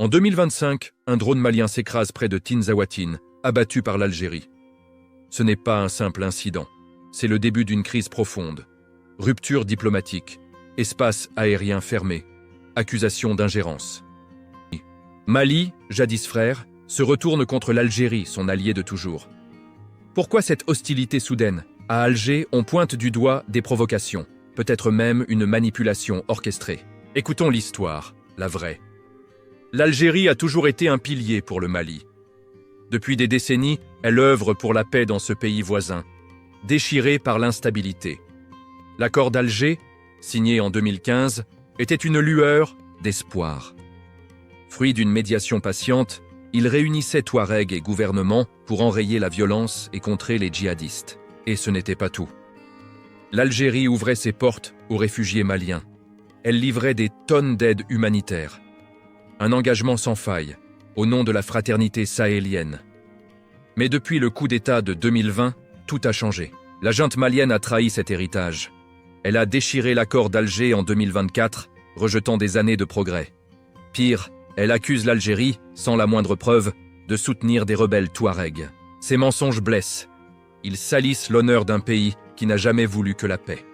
En 2025, un drone malien s'écrase près de Tinzaouatine, abattu par l'Algérie. Ce n'est pas un simple incident, c'est le début d'une crise profonde. Rupture diplomatique, espace aérien fermé, accusation d'ingérence. Mali, jadis frère, se retourne contre l'Algérie, son allié de toujours. Pourquoi cette hostilité soudaine? À Alger, on pointe du doigt des provocations, peut-être même une manipulation orchestrée. Écoutons l'histoire, la vraie. L'Algérie a toujours été un pilier pour le Mali. Depuis des décennies, elle œuvre pour la paix dans ce pays voisin, déchiré par l'instabilité. L'accord d'Alger, signé en 2015, était une lueur d'espoir. Fruit d'une médiation patiente, il réunissait Touaregs et gouvernements pour enrayer la violence et contrer les djihadistes. Et ce n'était pas tout. L'Algérie ouvrait ses portes aux réfugiés maliens. Elle livrait des tonnes d'aide humanitaire. Un engagement sans faille, au nom de la fraternité sahélienne. Mais depuis le coup d'État de 2020, tout a changé. La junte malienne a trahi cet héritage. Elle a déchiré l'accord d'Alger en 2024, rejetant des années de progrès. Pire, elle accuse l'Algérie, sans la moindre preuve, de soutenir des rebelles Touaregs. Ces mensonges blessent. Ils salissent l'honneur d'un pays qui n'a jamais voulu que la paix.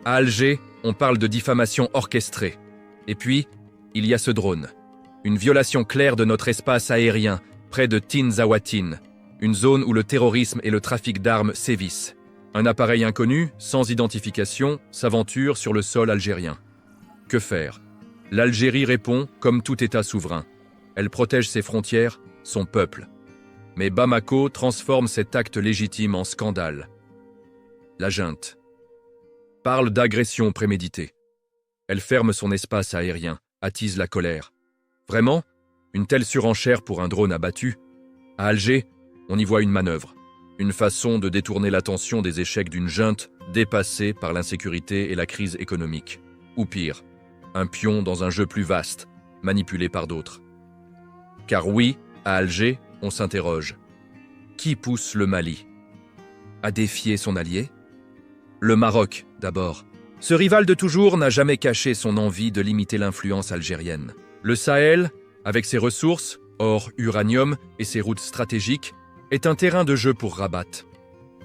À Alger, on parle de diffamation orchestrée. Et puis, il y a ce drone. Une violation claire de notre espace aérien, près de Tinzaouatine, une zone où le terrorisme et le trafic d'armes sévissent. Un appareil inconnu, sans identification, s'aventure sur le sol algérien. Que faire? L'Algérie répond comme tout État souverain. Elle protège ses frontières, son peuple. Mais Bamako transforme cet acte légitime en scandale. La junte parle d'agression préméditée. Elle ferme son espace aérien, attise la colère. Vraiment? Une telle surenchère pour un drone abattu? À Alger, on y voit une manœuvre, une façon de détourner l'attention des échecs d'une junte dépassée par l'insécurité et la crise économique. Ou pire, un pion dans un jeu plus vaste, manipulé par d'autres. Car oui, à Alger, on s'interroge. Qui pousse le Mali à défier son allié? Le Maroc, d'abord. Ce rival de toujours n'a jamais caché son envie de limiter l'influence algérienne. Le Sahel, avec ses ressources, or, uranium et ses routes stratégiques, est un terrain de jeu pour Rabat.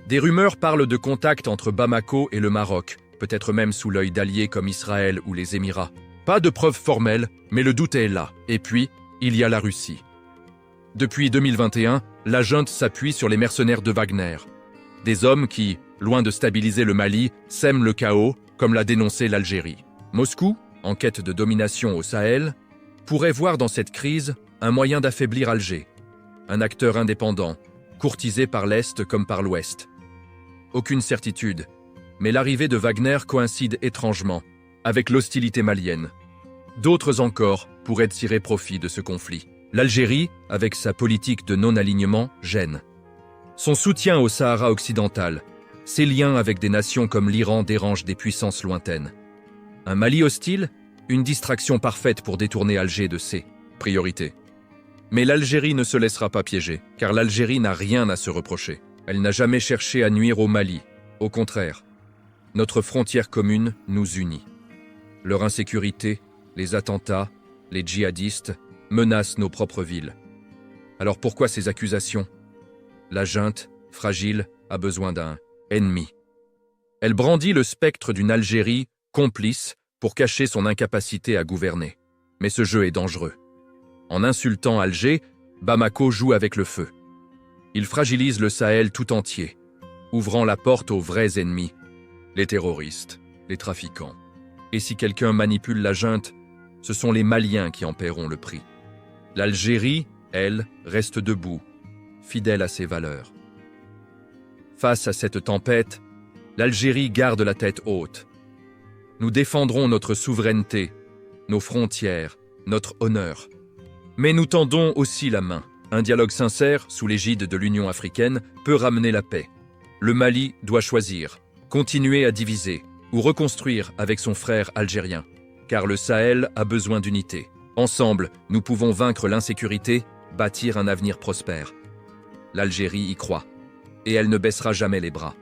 Des rumeurs parlent de contacts entre Bamako et le Maroc, peut-être même sous l'œil d'alliés comme Israël ou les Émirats. Pas de preuves formelles, mais le doute est là. Et puis, il y a la Russie. Depuis 2021, la junte s'appuie sur les mercenaires de Wagner. Des hommes qui, loin de stabiliser le Mali, sèment le chaos, comme l'a dénoncé l'Algérie. Moscou, en quête de domination au Sahel, pourrait voir dans cette crise un moyen d'affaiblir Alger, un acteur indépendant, courtisé par l'Est comme par l'Ouest. Aucune certitude, mais l'arrivée de Wagner coïncide étrangement avec l'hostilité malienne. D'autres encore pourraient tirer profit de ce conflit. L'Algérie, avec sa politique de non-alignement, gêne. Son soutien au Sahara occidental, ses liens avec des nations comme l'Iran dérangent des puissances lointaines. Un Mali hostile? Une distraction parfaite pour détourner Alger de ses priorités. Mais l'Algérie ne se laissera pas piéger, car l'Algérie n'a rien à se reprocher. Elle n'a jamais cherché à nuire au Mali. Au contraire, notre frontière commune nous unit. Leur insécurité, les attentats, les djihadistes menacent nos propres villes. Alors pourquoi ces accusations? La junte, fragile, a besoin d'un ennemi. Elle brandit le spectre d'une Algérie complice pour cacher son incapacité à gouverner. Mais ce jeu est dangereux. En insultant Alger, Bamako joue avec le feu. Il fragilise le Sahel tout entier, ouvrant la porte aux vrais ennemis, les terroristes, les trafiquants. Et si quelqu'un manipule la junte, ce sont les Maliens qui en paieront le prix. L'Algérie, elle, reste debout, fidèle à ses valeurs. Face à cette tempête, l'Algérie garde la tête haute. Nous défendrons notre souveraineté, nos frontières, notre honneur. Mais nous tendons aussi la main. Un dialogue sincère, sous l'égide de l'Union africaine, peut ramener la paix. Le Mali doit choisir, continuer à diviser ou reconstruire avec son frère algérien. Car le Sahel a besoin d'unité. Ensemble, nous pouvons vaincre l'insécurité, bâtir un avenir prospère. L'Algérie y croit. Et elle ne baissera jamais les bras.